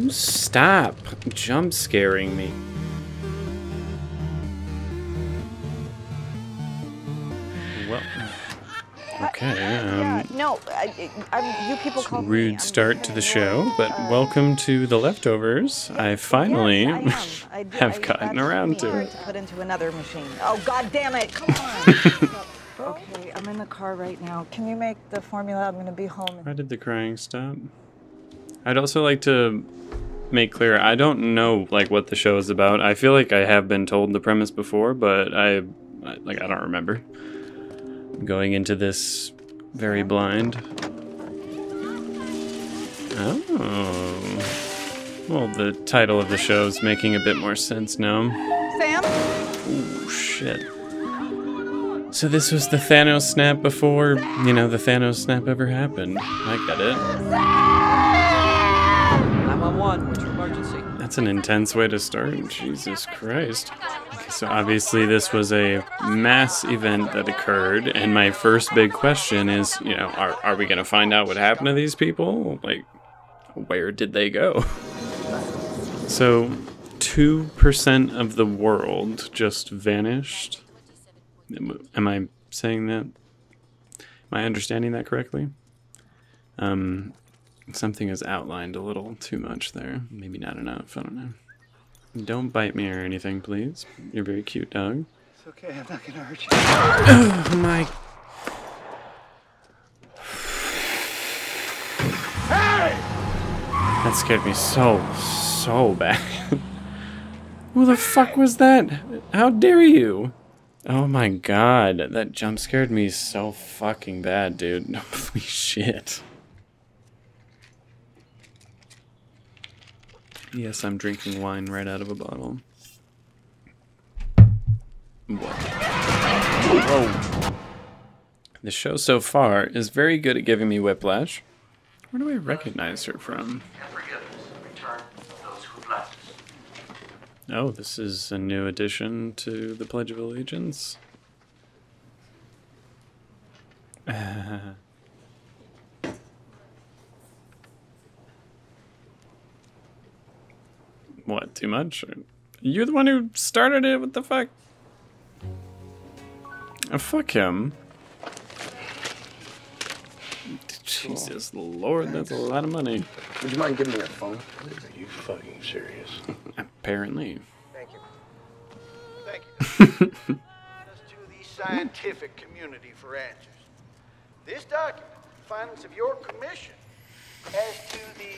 You stop jump scaring me. Well, okay. No, you people call me. Rude start to the show, but welcome to The Leftovers. I finally have gotten around to it. Put into another machine. Oh, God damn it! Come on. Okay, I'm in the car right now. Can you make the formula? I'm going to be home. Why did the crying stop? I'd also like to make clear, I don't know like what the show is about. I feel like I have been told the premise before, but I don't remember. I'm going into this very blind. Oh. Well, the title of the show is making a bit more sense now. Sam? Ooh, shit. So this was the Thanos snap before, you know, the Thanos snap ever happened. I get it. 911, what's your emergency? That's an intense way to start. Jesus Christ. Okay, so obviously this was a mass event that occurred, and my first big question is, you know, are we going to find out what happened to these people? Like, where did they go? So, 2% of the world just vanished. Am I saying that? Am I understanding that correctly? Something is outlined a little too much there. Maybe not enough, I don't know. Don't bite me or anything, please. You're a very cute dog. It's okay, I'm not gonna hurt you. Oh my... Hey! That scared me so bad. Who the fuck was that? How dare you? Oh my god, that jump scared me so fucking bad, dude. Holy shit. Yes, I'm drinking wine right out of a bottle. Whoa. The show so far is very good at giving me whiplash. Where do I recognize her from? Oh, this is a new addition to the Pledge of Allegiance. What, too much? You're the one who started it? What the fuck? Oh, fuck him. Jesus Lord, that's a lot of money. Would you mind giving me your phone? Are you fucking serious? Apparently. Thank you. Thank you. Us to the scientific community for answers. This document, findings of your commission, as to the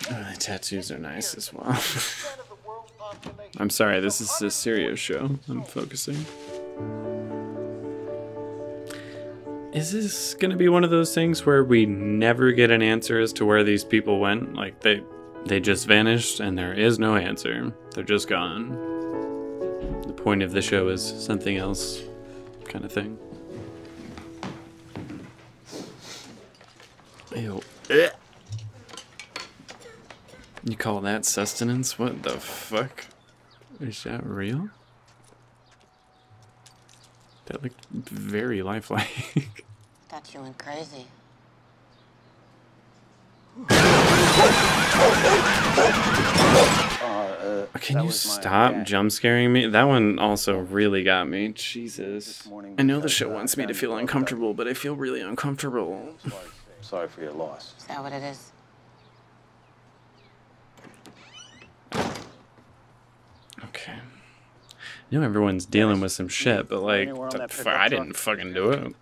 The tattoos are nice as well. I'm sorry, this is a serious show. I'm focusing. Is this gonna be one of those things where we never get an answer as to where these people went? Like, they just vanished and there is no answer. They're just gone. The point of the show is something else kind of thing. Ew. You call that sustenance? What the fuck? Is that real? That looked very lifelike. Thought you went crazy. Can you stop jump scaring me? That one also really got me. Jesus. I know the show wants me to feel uncomfortable, but I feel really uncomfortable. Sorry for your loss. Is that what it is? Okay. I know everyone's dealing with some shit, but like, I didn't fucking do it.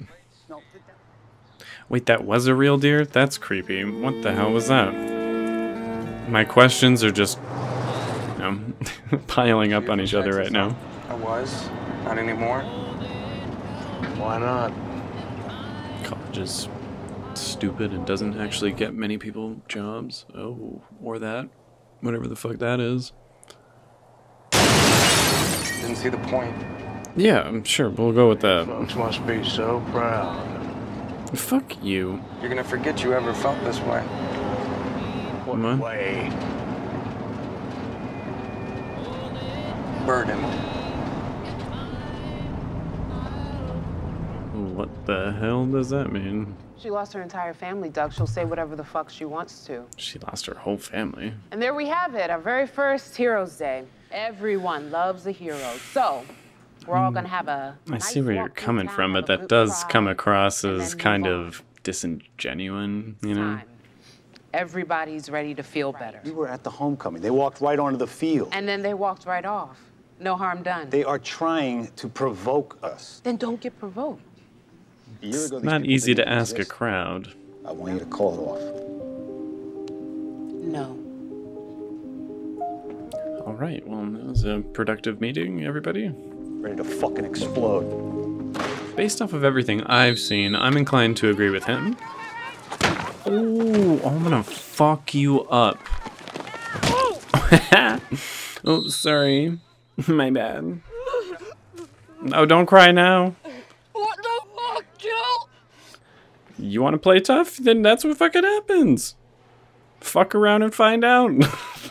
Wait, that was a real deer? That's creepy. What the hell was that? My questions are just, you know, piling up on each other right now. I was. Not anymore. Why not? College is stupid and doesn't actually get many people jobs. Oh, or that. Whatever the fuck that is. Didn't see the point. Yeah, I'm sure. We'll go with that. Folks must be so proud. Fuck you. You're gonna forget you ever felt this way. What way? Burdened. What the hell does that mean? She lost her entire family, Doug. She'll say whatever the fuck she wants to. She lost her whole family. And there we have it, our very first Heroes Day. Everyone loves a hero. So, we're all gonna have a I nice see where you're walk through coming town, from, have but a that good does cry, come across and as then kind move on. of disingenuine, you know? Time. Everybody's ready to feel better. We were at the homecoming. They walked right onto the field. And then they walked right off. No harm done. They are trying to provoke us. Then don't get provoked. A year ago, It's these not people easy to didn't ask a exist. crowd. I want you to call it off. No. All right, well, that was a productive meeting, everybody. Ready to fucking explode. Based off of everything I've seen, I'm inclined to agree with him. Oh, I'm gonna fuck you up. Oh, sorry. My bad. Oh, don't cry now. What the fuck, Jill? You want to play tough? Then that's what fucking happens. Fuck around and find out.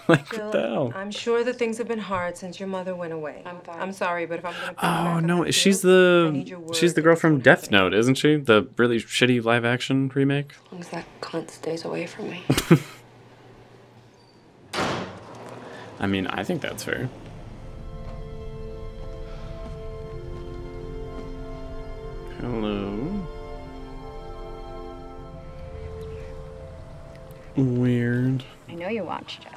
Like, what the hell? I'm sure that things have been hard since your mother went away. I'm sorry, but if I'm gonna pick Oh back no, up she's I need your she's word the girl that from it's Death happening. Note, isn't she? The really shitty live action remake. As long as that cunt stays away from me. I mean, I think that's fair. Hello. Weird. I know you watched it.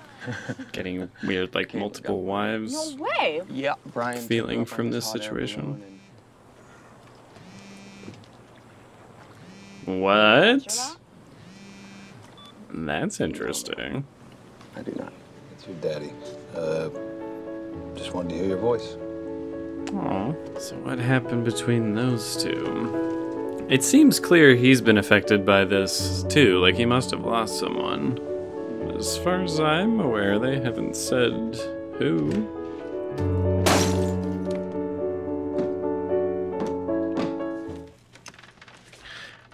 Getting weird, like multiple wives. No way. Yeah, Brian. Feeling from this situation. What? That's interesting. I do not. It's your daddy. Just wanted to hear your voice. Aw. So what happened between those two? It seems clear he's been affected by this too, like he must have lost someone. As far as I'm aware, they haven't said who.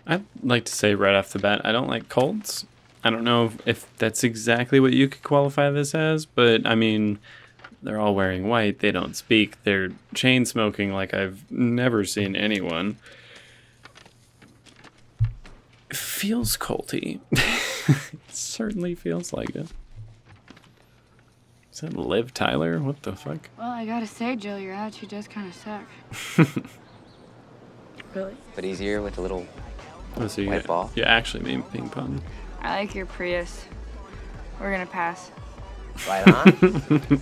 I'd like to say right off the bat, I don't like cults. I don't know if that's exactly what you could qualify this as, but I mean, they're all wearing white, they don't speak, they're chain smoking like I've never seen anyone. It feels culty. It certainly feels like it. Is that Liv Tyler? What the fuck? Well, I gotta say, Jill, your attitude does kind of suck. Really? But easier with a little Oh, so white ball. you actually mean ping pong. I like your Prius. We're gonna pass. Right on.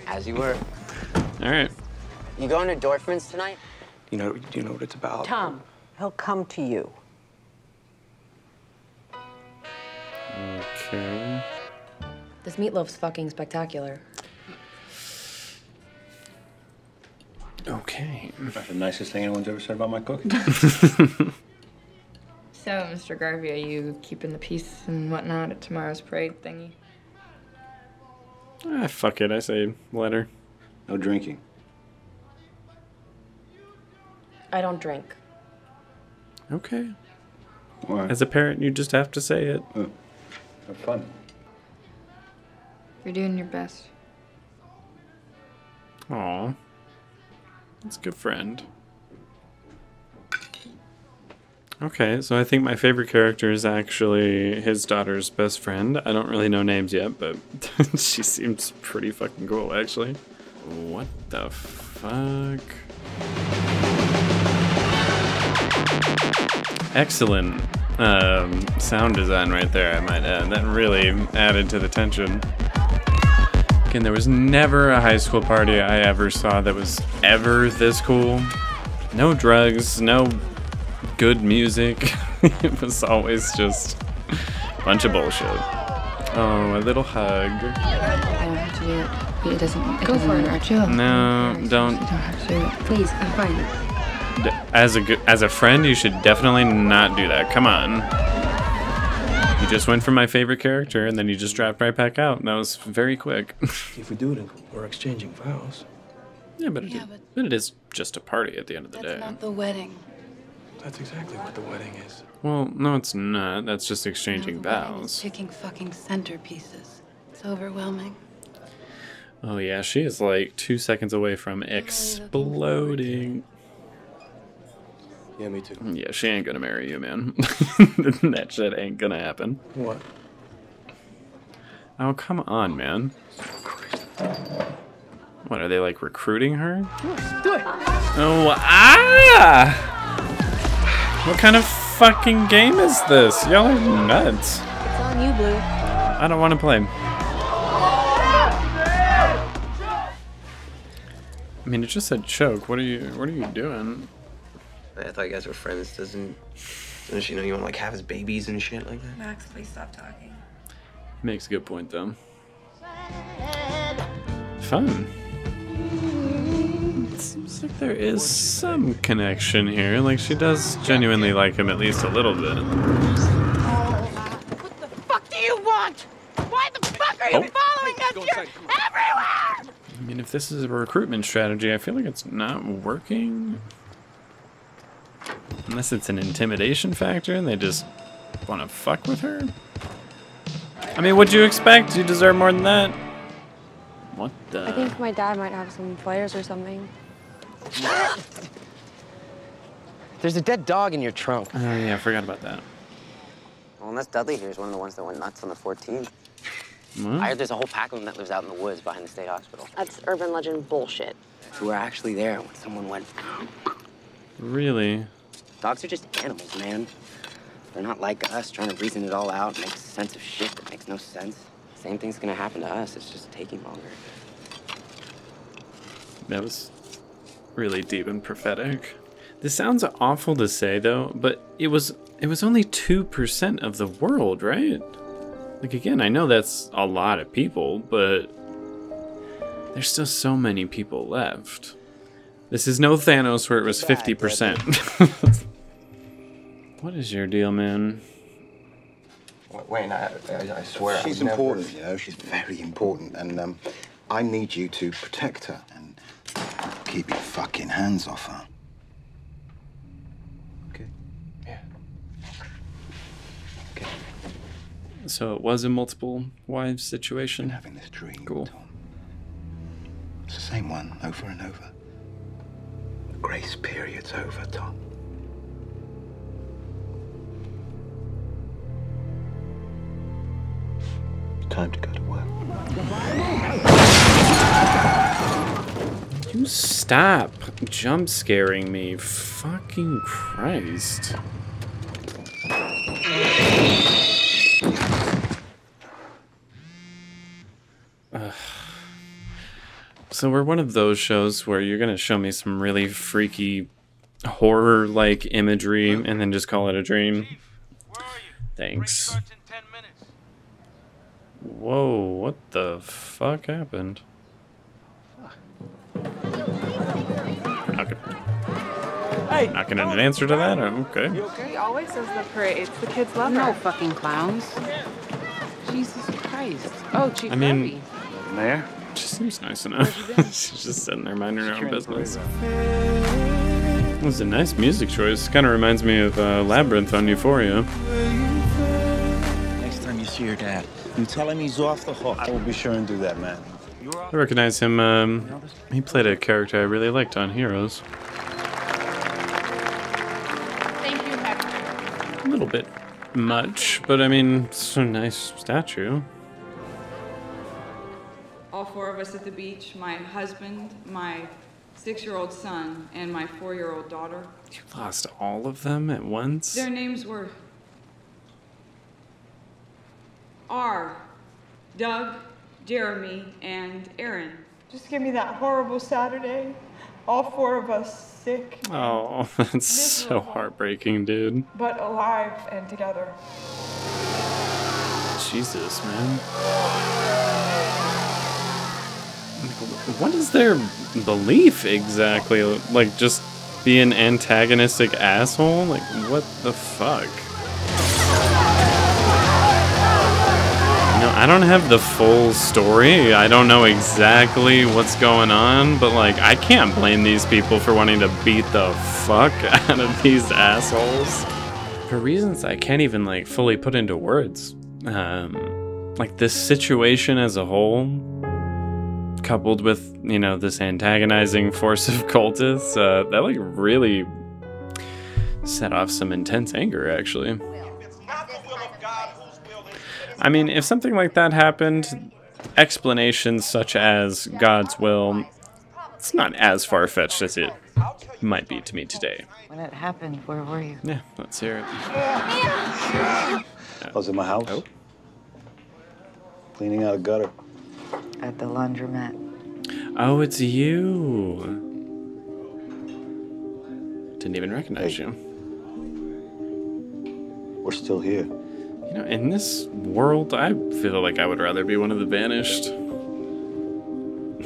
As you were. All right. You going to Dorfman's tonight? Do you know what it's about? Tom, he'll come to you. Okay. This meatloaf's fucking spectacular. Okay. That's the nicest thing anyone's ever said about my cooking. So, Mr. Garvey, are you keeping the peace and whatnot at tomorrow's parade thingy? Ah, fuck it. I say letter. No drinking. I don't drink. Okay. Why? As a parent, you just have to say it. Have fun. You're doing your best. Aw. That's a good friend. Okay, so I think my favorite character is actually his daughter's best friend. I don't really know names yet, but she seems pretty fucking cool, actually. What the fuck? Excellent sound design right there, I might add. That really added to the tension. Again, there was never a high school party I ever saw that was ever this cool. No drugs, no good music. It was always just a bunch of bullshit. Oh, a little hug. I don't have to do it. It doesn't. Go for it. Jill. No, don't. You don't have to do it. Please, I'm fine. As a friend, you should definitely not do that. Come on. You just went for my favorite character, and then you just dropped right back out. That was very quick. If we do it, we're exchanging vows. Yeah, but it is just a party at the end of the That's day. not the wedding. That's exactly what the wedding is. Well, no, it's not. That's just exchanging No, the wedding is vows. picking fucking centerpieces. It's overwhelming. Oh yeah, she is like 2 seconds away from exploding. Yeah, me too. Yeah, she ain't gonna marry you, man. That shit ain't gonna happen. What? Oh, come on, man. What, are they like recruiting her? Do it. Oh, ah! What kind of fucking game is this? Y'all are nuts. It's on you, Blue. I don't want to play. I mean, it just said choke. What are you doing? I thought you guys were friends. Doesn't she know you want to like have his babies and shit like that? Max, please stop talking. Makes a good point, though. Fun. It seems like there is some connection here. Like, she does genuinely like him at least a little bit. What the fuck do you want? Why the fuck are you following us here everywhere? I mean, if this is a recruitment strategy, I feel like it's not working. Unless it's an intimidation factor and they just want to fuck with her. I mean, what'd you expect? You deserve more than that. What the? I think my dad might have some flares or something. There's a dead dog in your trunk. Oh, yeah, I forgot about that. Well, unless Dudley here is one of the ones that went nuts on the 14th. What? I heard there's a whole pack of them that lives out in the woods behind the state hospital. That's urban legend bullshit. Who were actually there when someone went. Really? Dogs are just animals, man. They're not like us, trying to reason it all out, make sense of shit that makes no sense. Same thing's gonna happen to us. It's just taking longer. That was really deep and prophetic. This sounds awful to say, though, but it was only 2% of the world, right? Like, again, I know that's a lot of people, but there's still so many people left. This is no Thanos where it was 50%. What is your deal, man? Wayne, I swear she's important, you know. She's very important, and I need you to protect her and keep your fucking hands off her. Okay. Yeah. Okay. So it was a multiple wives situation? I've been having this dream, cool. Tom. It's the same one over and over. The grace period's over, Tom. Time to go to work. You stop jump scaring me. Fucking Christ. So we're one of those shows where you're gonna show me some really freaky horror-like imagery and then just call it a dream. Thanks. Whoa, what the fuck happened? Okay. Hey, not gonna an answer to that? Okay. He always says the parades. The kids love her. No fucking clowns. Jesus Christ. Oh, Chief I mean, Levy. Mayor? She seems nice enough. She's just sitting there minding her own business. It was a nice music choice. Kind of reminds me of Labyrinth on Euphoria. Next time you see your dad, you tell him he's off the hook. I will be sure and do that, man. I recognize him. He played a character I really liked on Heroes. Thank you, Hector. A little bit much, but I mean, it's a nice statue. All four of us at the beach, my husband, my 6-year-old son, and my 4-year-old daughter. You lost all of them at once? Their names were R, Doug, Jeremy, and Aaron. Just give me that horrible Saturday. All four of us sick. Oh, that's so heartbreaking, dude. But alive and together. Jesus, man. What is their belief exactly? Like, just be an antagonistic asshole? Like, what the fuck? I don't have the full story. I don't know exactly what's going on, but like, I can't blame these people for wanting to beat the fuck out of these assholes for reasons I can't even like fully put into words. Like this situation as a whole, coupled with, you know, this antagonizing force of cultists, that like really set off some intense anger, actually. I mean, if something like that happened, explanations such as God's will, it's not as far-fetched as it might be to me today. When it happened, where were you? Yeah, let's hear it. I was in my house. Oh. Cleaning out a gutter. At the laundromat. Oh, it's you. Didn't even recognize you. We're still here. You know, in this world, I feel like I would rather be one of the vanished.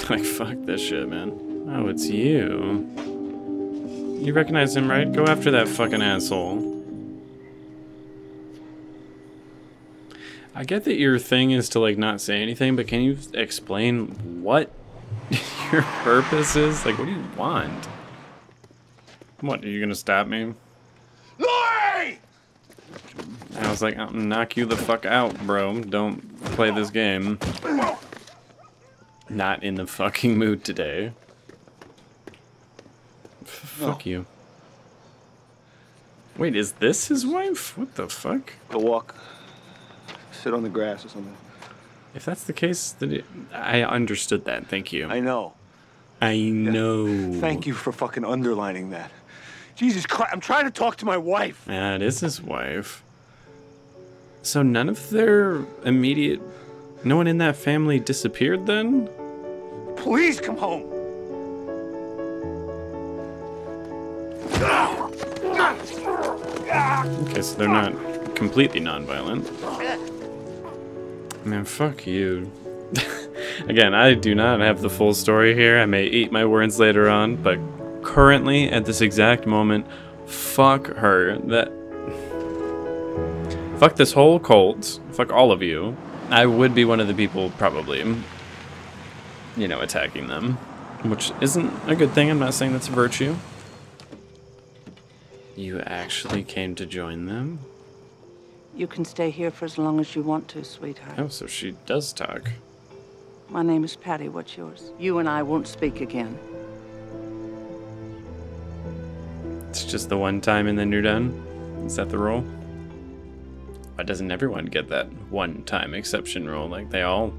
Like, fuck this shit, man. Oh, it's you. You recognize him, right? Go after that fucking asshole. I get that your thing is to, like, not say anything, but can you explain what your purpose is? Like, what do you want? What, are you gonna stab me? Lori! I was like, I'll knock you the fuck out, bro. Don't play this game. Not in the fucking mood today. Fuck you. Wait, is this his wife? What the fuck? Go walk. Sit on the grass or something. If that's the case, then I understood that. Thank you. I know. I know. Thank you for fucking underlining that. Jesus Christ, I'm trying to talk to my wife. Yeah, it is his wife. So none of their immediate... No one in that family disappeared then? Please come home. Okay, so they're not completely non-violent. Man, fuck you. Again, I do not have the full story here. I may eat my words later on, but currently, at this exact moment, fuck her. Fuck this whole cult. Fuck all of you. I would be one of the people, probably, you know, attacking them. Which isn't a good thing. I'm not saying that's a virtue. You actually came to join them? You can stay here for as long as you want to, sweetheart. Oh, so she does talk. My name is Patty. What's yours? You and I won't speak again. It's just the one time and then you're done? Is that the rule? Why doesn't everyone get that one-time exception rule? Like, they all,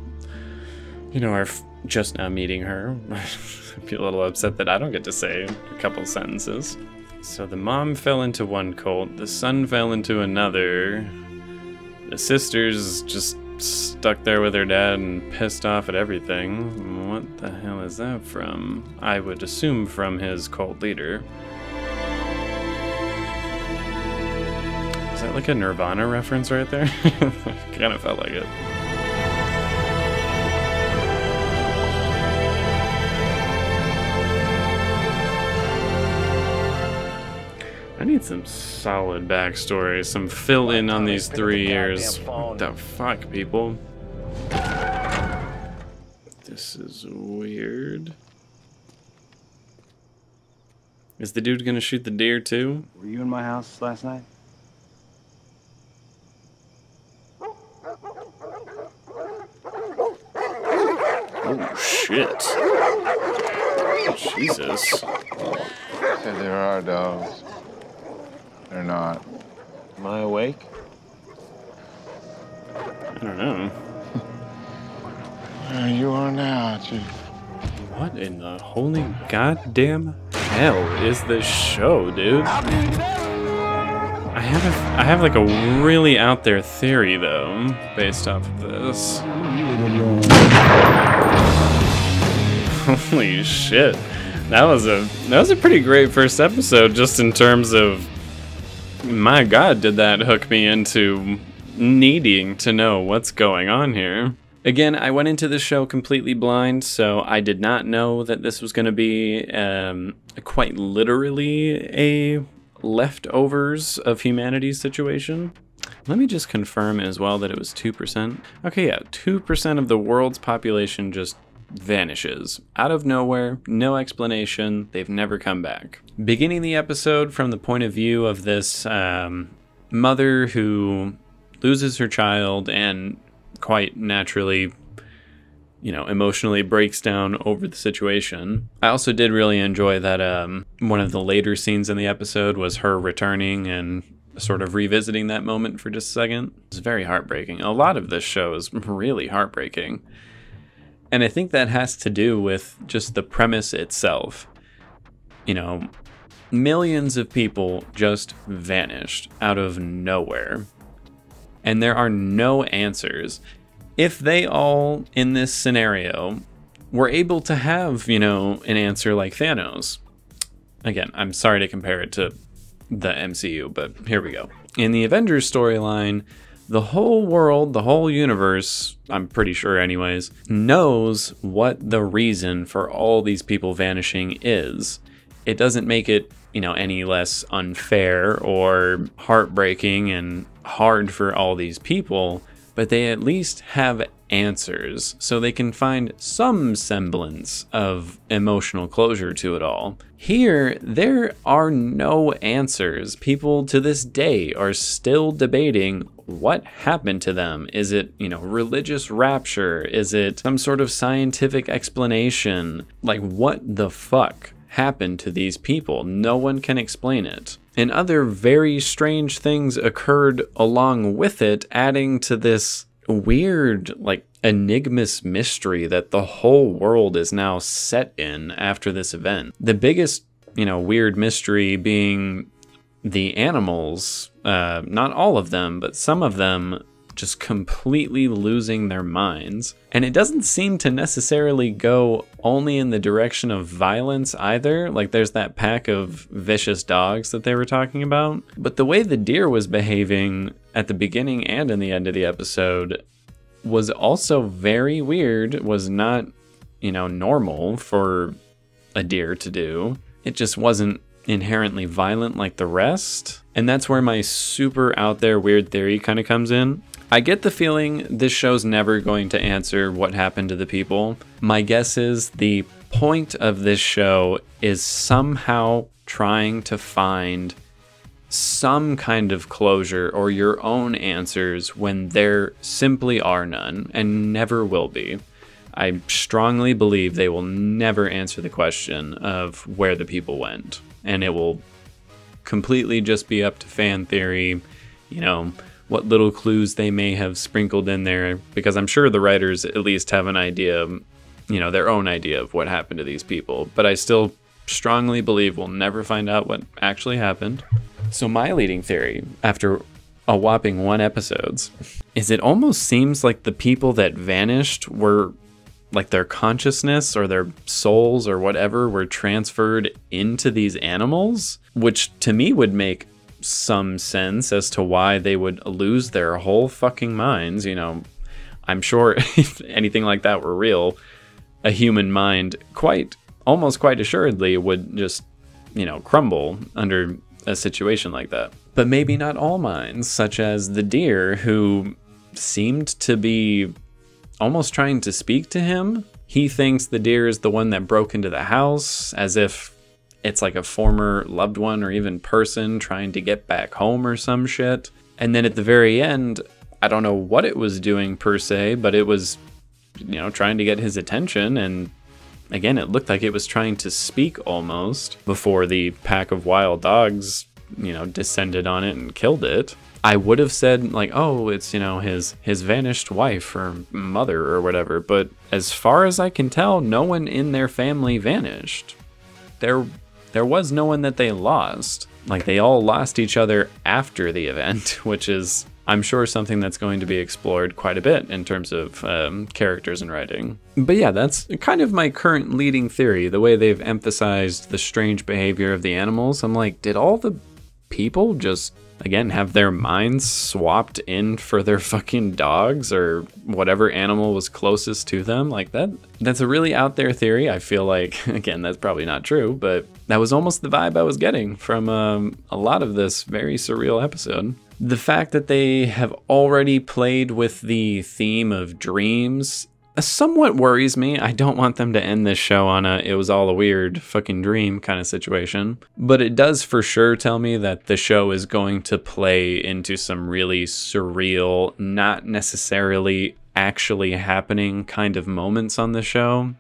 you know, are just now meeting her. I feel a little upset that I don't get to say a couple sentences. So the mom fell into one cult, the son fell into another, the sister's just stuck there with her dad and pissed off at everything. What the hell is that from? I would assume from his cult leader. Is that like a Nirvana reference right there? Kind of felt like it. I need some solid backstory, some fill in on these 3 years. What the fuck, people? This is weird. Is the dude gonna shoot the deer too? Were you in my house last night? Oh shit. Jesus. Said there are dogs. They're not. Am I awake? I don't know. You are now, Chief. What in the holy goddamn hell is this show, dude? I have like a really out there theory though, based off of this. Holy shit. That was a pretty great first episode, just in terms of, my god, did that hook me into needing to know what's going on here. Again, I went into this show completely blind, so I did not know that this was going to be quite literally a leftovers of humanity situation. Let me just confirm as well that it was 2%. Okay, yeah, 2% of the world's population just vanishes. Out of nowhere, no explanation, they've never come back. Beginning the episode from the point of view of this mother who loses her child and quite naturally you know, emotionally breaks down over the situation. I also did really enjoy that one of the later scenes in the episode was her returning and sort of revisiting that moment for just a second. It's very heartbreaking. A lot of this show is really heartbreaking. And I think that has to do with just the premise itself. You know, millions of people just vanished out of nowhere. And there are no answers. If they all, in this scenario, were able to have, you know, an answer like Thanos. Again, I'm sorry to compare it to the MCU, but here we go. In the Avengers storyline, the whole world, the whole universe, I'm pretty sure anyways, knows what the reason for all these people vanishing is. It doesn't make it, you know, any less unfair or heartbreaking and hard for all these people, but they at least have answers, so they can find some semblance of emotional closure to it all. Here, there are no answers. People to this day are still debating what happened to them. Is it, you know, religious rapture? Is it some sort of scientific explanation? Like, what the fuck happened to these people? No one can explain it. And other very strange things occurred along with it, adding to this weird, like, enigma's mystery that the whole world is now set in after this event. The biggest, you know, weird mystery being the animals, not all of them, but some of them just completely losing their minds. And it doesn't seem to necessarily go only in the direction of violence either. Like, there's that pack of vicious dogs that they were talking about. But the way the deer was behaving at the beginning and in the end of the episode was also very weird, was not, you know, normal for a deer to do. It just wasn't inherently violent like the rest. And that's where my super out there weird theory kind of comes in. I get the feeling this show's never going to answer what happened to the people. My guess is the point of this show is somehow trying to find some kind of closure or your own answers when there simply are none and never will be. I strongly believe they will never answer the question of where the people went, and it will completely just be up to fan theory, you know, what little clues they may have sprinkled in there, because I'm sure the writers at least have an idea, you know, their own idea of what happened to these people, but I still strongly believe we'll never find out what actually happened. So my leading theory, after a whopping 1 episode, is it almost seems like the people that vanished were, like, their consciousness or their souls or whatever were transferred into these animals, which to me would make some sense as to why they would lose their whole fucking minds. You know, I'm sure if anything like that were real, a human mind almost quite assuredly would just, you know, crumble under a situation like that. But maybe not all minds, such as the deer, who seemed to be almost trying to speak to him. He thinks the deer is the one that broke into the house, as if it's like a former loved one or even person trying to get back home or some shit. And then at the very end, I don't know what it was doing per se, but it was, you know, trying to get his attention. And again, it looked like it was trying to speak almost before the pack of wild dogs, you know, descended on it and killed it. I would have said, like, oh, it's, you know, his vanished wife or mother or whatever. But as far as I can tell, no one in their family vanished. There was no one that they lost. Like, they all lost each other after the event, which is, I'm sure, something that's going to be explored quite a bit in terms of characters and writing. But yeah, that's kind of my current leading theory, the way they've emphasized the strange behavior of the animals. I'm like, did all the people just, again, have their minds swapped in for their fucking dogs or whatever animal was closest to them? Like, that's a really out there theory. I feel like, again, that's probably not true, but that was almost the vibe I was getting from a lot of this very surreal episode. The fact that they have already played with the theme of dreams somewhat worries me. I don't want them to end this show on it was all a weird fucking dream kind of situation. But it does for sure tell me that the show is going to play into some really surreal, not necessarily actually happening kind of moments on the show.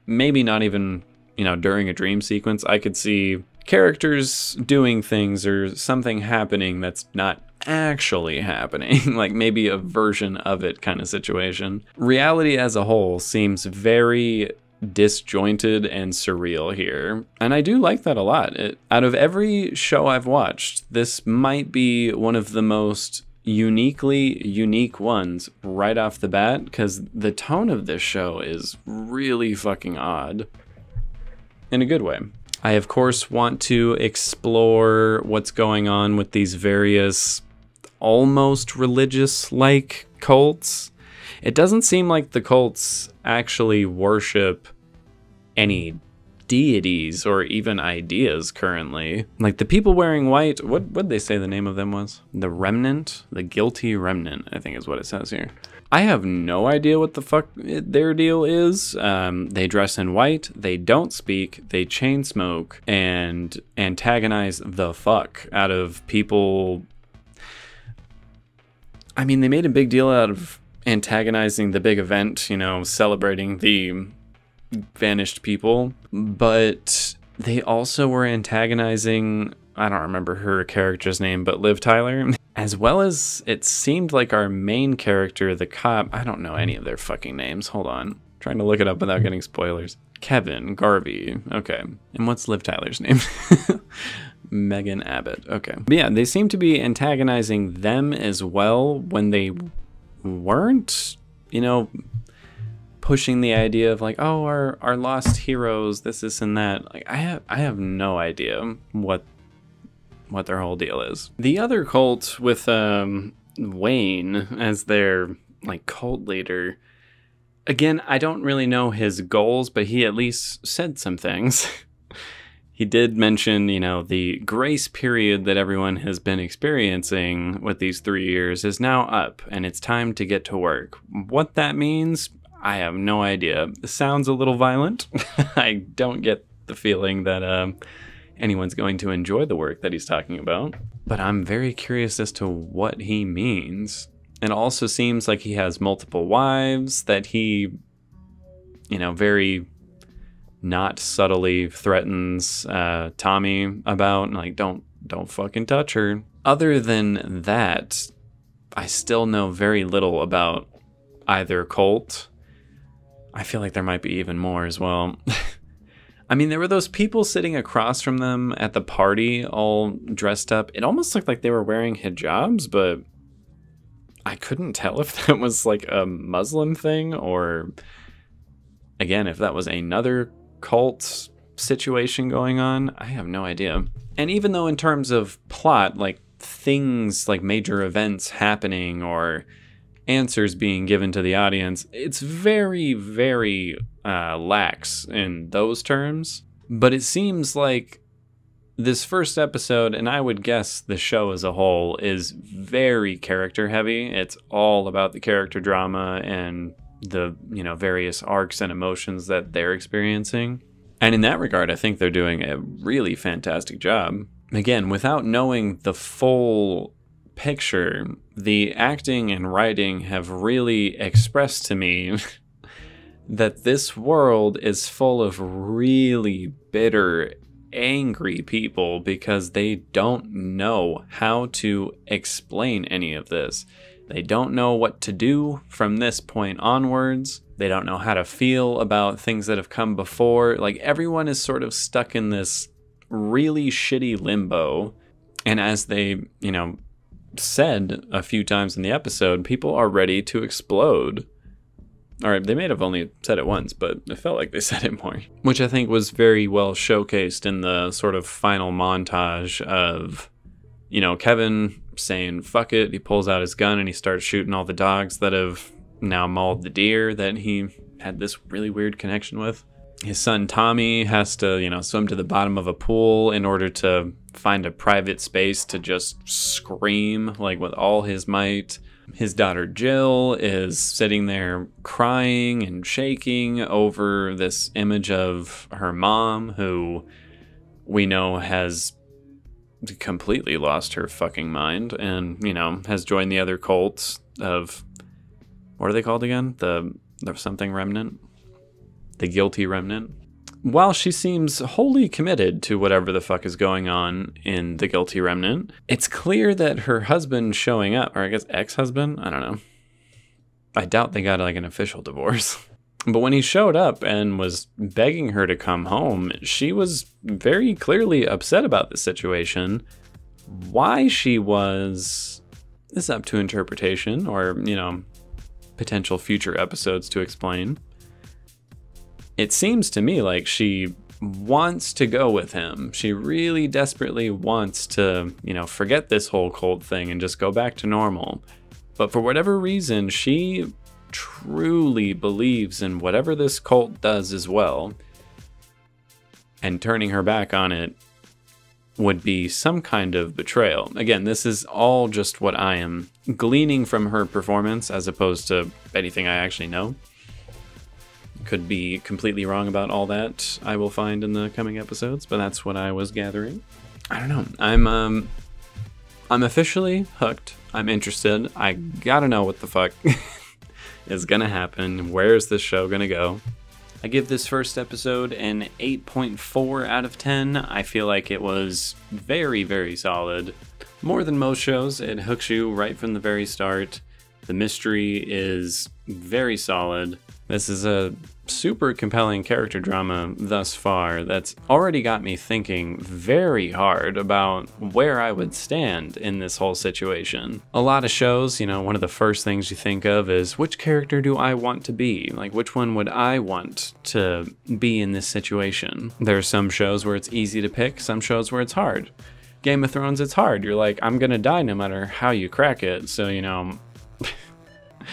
Maybe not even, you know, during a dream sequence. I could see characters doing things or something happening that's not actually happening, like maybe a version of it kind of situation. Reality as a whole seems very disjointed and surreal here, and I do like that a lot. Out of every show I've watched, this might be one of the most uniquely unique ones right off the bat, because the tone of this show is really fucking odd in a good way. I of course want to explore what's going on with these various almost religious-like cults. It doesn't seem like the cults actually worship any deities or even ideas currently. Like the people wearing white, what'd they say the name of them was? The Remnant? The Guilty Remnant, I think is what it says here. I have no idea what the fuck their deal is. They dress in white, they don't speak, they chain smoke, and antagonize the fuck out of people. I mean, they made a big deal out of antagonizing the big event, you know, celebrating the vanished people, but they also were antagonizing, I don't remember her character's name, but Liv Tyler, as well as it seemed like our main character, the cop. I don't know any of their fucking names. Hold on. I'm trying to look it up without getting spoilers. Kevin, Garvey. Okay. And what's Liv Tyler's name? Megan Abbott. Okay. But yeah, they seem to be antagonizing them as well when they weren't, you know, pushing the idea of like, oh, our lost heroes, this and that. Like I have no idea what their whole deal is. The other cult with Wayne as their like cult leader, again, I don't really know his goals, but he at least said some things. He did mention, you know, the grace period that everyone has been experiencing with these 3 years is now up, and it's time to get to work. What that means, I have no idea. It sounds a little violent. I don't get the feeling that anyone's going to enjoy the work that he's talking about. But I'm very curious as to what he means. It also seems like he has multiple wives that he, you know, very not subtly threatens Tommy about, like, don't fucking touch her. Other than that, I still know very little about either cult. I feel like there might be even more as well. I mean, there were those people sitting across from them at the party all dressed up. It almost looked like they were wearing hijabs, but I couldn't tell if that was like a Muslim thing or, again, if that was another cult situation going on. I have no idea. And even though in terms of plot, like things like major events happening or answers being given to the audience, it's very, very lax in those terms. But it seems like this first episode, and I would guess the show as a whole, is very character heavy. It's all about the character drama and the, you know, various arcs and emotions that they're experiencing. And in that regard, I think they're doing a really fantastic job. Again, without knowing the full picture, the acting and writing have really expressed to me that this world is full of really bitter, angry people because they don't know how to explain any of this. They don't know what to do from this point onwards. They don't know how to feel about things that have come before. Like, everyone is sort of stuck in this really shitty limbo. And as they, you know, said a few times in the episode, people are ready to explode. All right, they may have only said it once, but it felt like they said it more. Which I think was very well showcased in the sort of final montage of, you know, Kevin saying, fuck it. He pulls out his gun and he starts shooting all the dogs that have now mauled the deer that he had this really weird connection with. His son Tommy has to, you know, swim to the bottom of a pool in order to find a private space to just scream, like, with all his might. His daughter Jill is sitting there crying and shaking over this image of her mom, who we know has completely lost her fucking mind and, you know, has joined the other cults of what are they called again? The something remnant? The guilty remnant? While she seems wholly committed to whatever the fuck is going on in the guilty remnant, it's clear that her husband showing up, or I guess ex-husband? I don't know. I doubt they got like an official divorce. But when he showed up and was begging her to come home, she was very clearly upset about the situation. Why she was is up to interpretation or, you know, potential future episodes to explain. It seems to me like she wants to go with him. She really desperately wants to, you know, forget this whole cult thing and just go back to normal. But for whatever reason, she truly believes in whatever this cult does as well, and turning her back on it would be some kind of betrayal. Again, this is all just what I am gleaning from her performance as opposed to anything I actually know. Could be completely wrong about all that, I will find in the coming episodes, but that's what I was gathering. I don't know. I'm officially hooked. I'm interested. I gotta know what the fuck is gonna happen. Where's this show gonna go? I give this first episode an 8.4 out of 10. I feel like it was very, very solid. More than most shows, it hooks you right from the very start. The mystery is very solid. This is a super compelling character drama thus far that's already got me thinking very hard about where I would stand in this whole situation. A lot of shows, you know, one of the first things you think of is, which character do I want to be? Like, which one would I want to be in this situation? There are some shows where it's easy to pick, some shows where it's hard. Game of Thrones, it's hard. You're like, I'm gonna die no matter how you crack it, so, you know,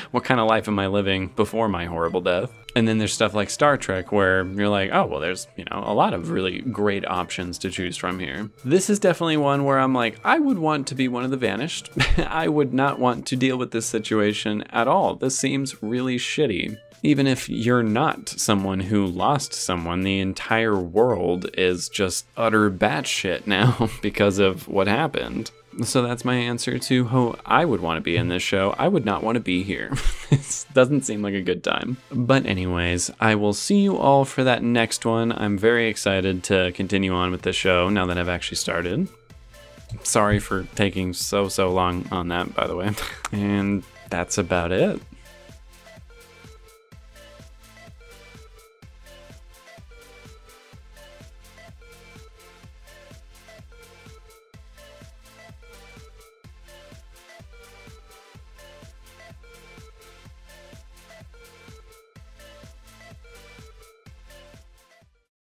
what kind of life am I living before my horrible death? And then there's stuff like Star Trek where you're like, oh, well, there's, you know, a lot of really great options to choose from here. This is definitely one where I'm like, I would want to be one of the vanished. I would not want to deal with this situation at all. This seems really shitty. Even if you're not someone who lost someone, the entire world is just utter batshit now because of what happened. So that's my answer to who I would want to be in this show. I would not want to be here. It doesn't seem like a good time. But anyways, I will see you all for that next one. I'm very excited to continue on with this show now that I've actually started. Sorry for taking so long on that, by the way. And that's about it.